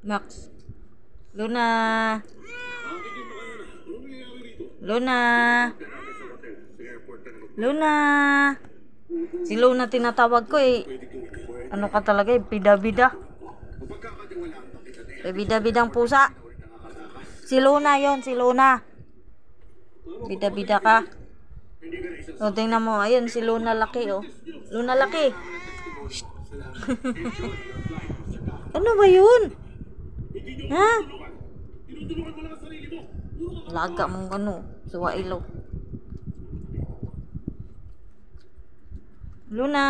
Max. Luna. Luna. Luna. Si Luna tinatawag ko eh. Ano ka talaga eh, bida-bida. Bida-bidang pusa. Si Luna yon, si Luna. Bida-bida ka. O, tingnan mo, ayun si Luna laki oh. Luna laki. Ano ba yun? Ha? Laga mong ano, suwailo. Luna.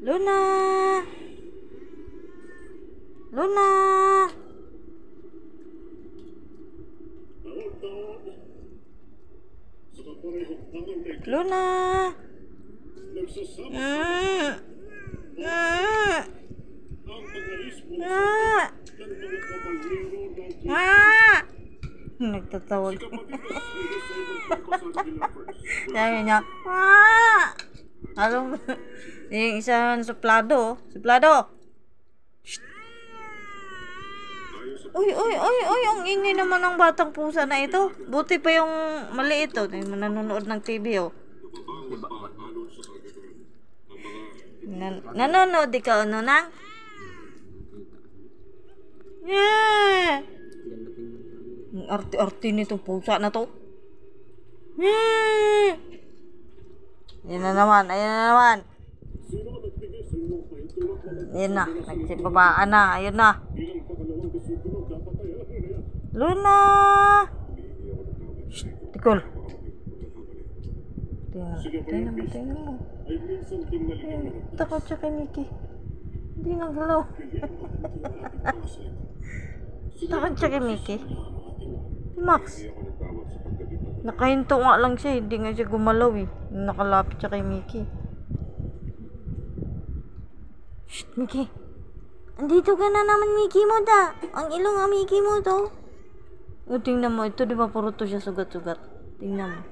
Luna. Luna. Luna. Nagtatawag. Sabi niya, alam mo, yung isang suplado. Suplado. Uy, uy, uy, uy, ang ingay naman ng batang pusa na ito. Buti pa yung maliit oh. Nanonood ng TV oh. Nanonood ikaw ano nang? Yeah. Ang arti-arti nitong pusa na to. Yeah. Ayan na naman, ayan na naman. Ayan na, nagsibabaan na, ayun na. Luna! Shhh, tikol. Tingnan mo. Takot siya kay Mickey. Hindi nang galaw. Takot siya kay Mickey. Max. Nakahinto nga lang siya, hindi nga siya gumalaw eh. Nakalapit siya kay Mickey. Shh, Mickey. Andito ka na naman, Mickey mo da. Ang ilong ang Mickey mo to. O, tingnan mo. Ito, di ba, puro to siya sugat-sugat. Tingnan mo.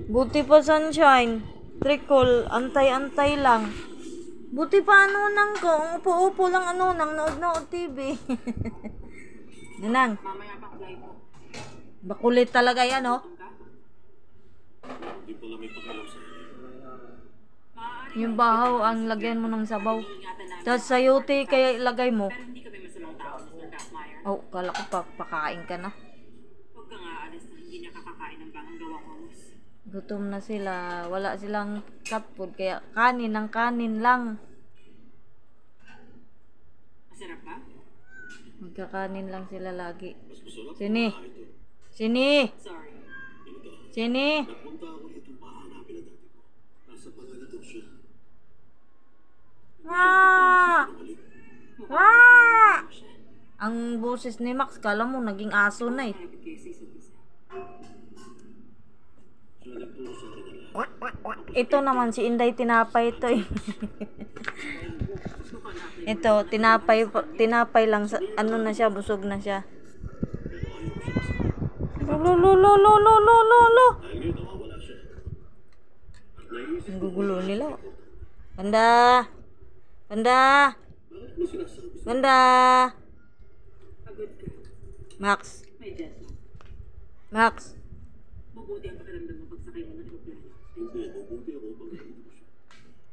Buti pa sunshine. Trickle. Antay-antay lang. Buti pa ano nang ko. Upo-upo lang ano nang nood-nood TV. Nanang. Bakulit talaga yan, oh. Yung bahaw ang lagyan mo ng sabaw. Tapos sayote kaya ilagay mo. Oh, kala ko pakain ka na. Huwag ka nga alas na hindi nakakakain ng bangang gawang humus. Gutom na sila. Wala silang cat food. Kaya kanin ng kanin lang. Masarap ba? Magkakanin lang sila lagi. Sini. Sini. Sorry. Sini. Ah! Ah! Ang boses ni Max, kala mo naging aso na eh. Ito naman si Inday tinapay ito eh. Ito, tinapay lang sa, ano na siya, busog na siya. Lo. Ang gugulo nila. Panda. Panda. Panda. Max. Max. Mabuti ang pakiramdam mo pag sakay mo ng aeroplano.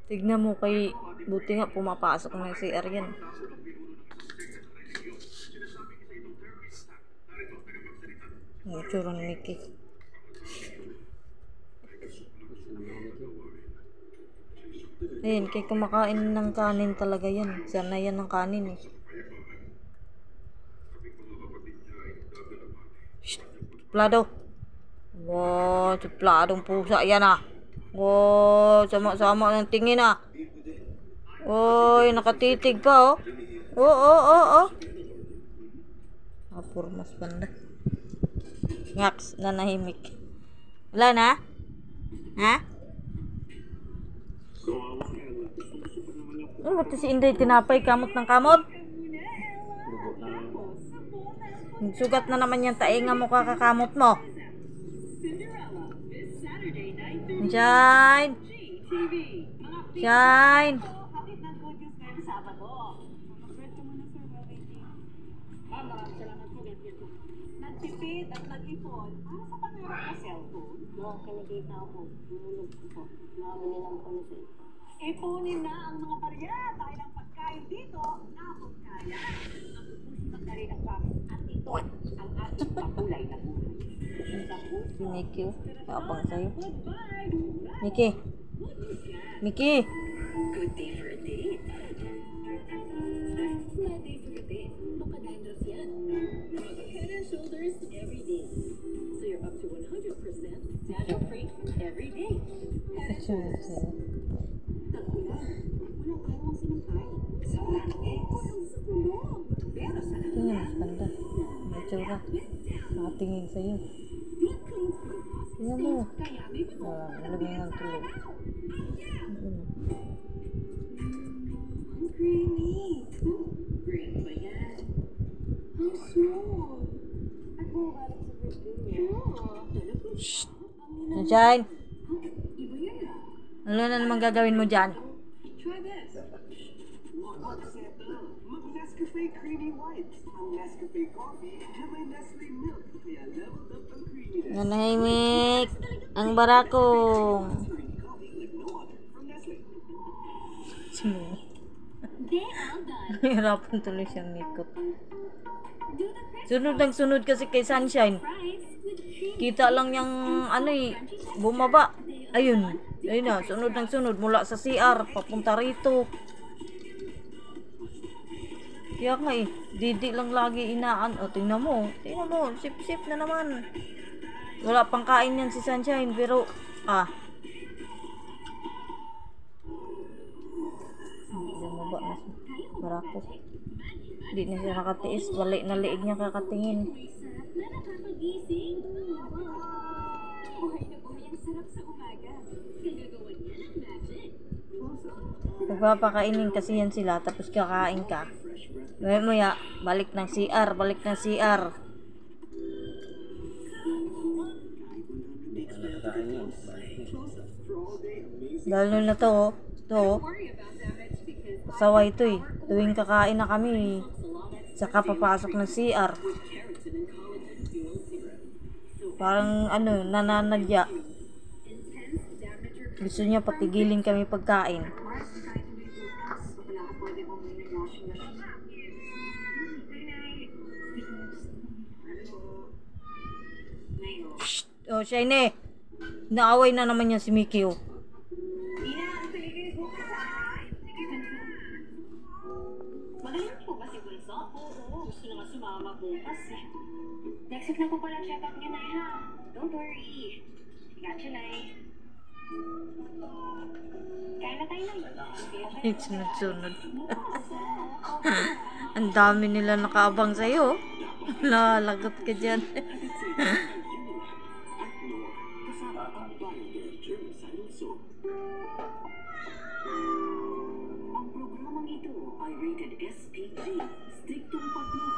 Tignan mo kay buti nga pumapasok na si Aryan. Ang tsura ni Mickey. Ayun, kay kumakain ng kanin talaga yan. Sana yan ng kanin eh. Shhh, suplado. Wow, supladong pusa yan ah. Wow, sama-sama ng tingin ah. Oy, nakatitig pa oh. Oh. Apurmas banda. Max, nanahimik. Wala na? Ha? Ano ba si Inday tinapay? Kamot ng kamot? Sugat na naman yung tainga mo kakakamot mo. Sunshine! Shine! Kapit ng good news ngayong Sabado. Mag-bread ka muna, sir, while waiting. Maraming salamat po, get po. Nagtipid at nag-ipon para sa pangarap na cellphone. Kinigate na ako. Nulog ko po. Nakabili lang ko na sir. Ipunin na ang mga barya dahil ang pagkain dito, abot kaya. Ang pupusin magkarin ang box at ito ang ating pakulay na buhay. Si Mickey, kapang sa'yo. Mickey! Mickey! Good day for a date. Bad day for a date. Baka dandruff yan. Head and shoulders every day. So you're up to 100% dandruff-free every day. Head and shoulders. Tag-ulan. Walang araw ang sinampay. Sa langit. Sa tulog. Pero sa Ito nga, mas ganda. May tsura. Nakatingin sa'yo. Tingnan mo. Nalagay ng tulog. Ang creamy. Green ba yan? Ang small. At bumabalak sa birthday. Sure. Shhh! Sunshine! Iba yan ah. Ano na naman gagawin mo dyan? Try this. Mag-Nescafe Creamy White. Ang Nescafe Coffee na may Nestle Milk. Kaya leveled up ang creaminess. Nanahimik! Ang barakong! Coffee like no other from Nestle. They all done. Hirapan tuloy siyang mikot. Do the crisp Sunod ng sunod kasi kay Sunshine. fries with cream. Kita lang yung ano eh, bumaba. Ayun. Ayun na, sunod ng sunod mula sa CR papunta rito. Kaya nga eh, Didi lang lagi inaan. O, tingnan mo, sip-sip na naman. Wala pang kain yan si Sunshine, pero, bumaba na siya. Barako. Hindi na siya nakatiis, balik na liig niya kakatingin. Sarap na nakakagising. Buhay na buhay ang sarap sa umaga. Kagagawa niya ng magic. Pagpapakainin kasi yan sila, tapos kakain ka. Maya, balik ng CR, balik ng CR. Lalo na to, Worry about damage because saway to eh. Tuwing kakain na kami, saka papasok ng CR. keratin and collagen dual serum. Parang ano, nananadya. Intense damage repair. Gusto niya patigilin kami pagkain. Mars, kahit may bukas, wala ka pwede mong may washing machine. Oh, Shine, naaway na naman yan si Mickey oh. Ina, ang paligid bukas ah. Magaling po ba si Bunso? Oo, gusto na nga sumama bukas eh. Next week na po pala check-up niya na ha. Don't worry. Got you, Nay. Kaya na tayo, Nay. Sunod-sunod. Ang dami nila nakaabang sa'yo. Lalagot ka dyan. Kasama ang Biocare Germicidal Soap. Ang programang ito ay rated SPG. Striktong pagluto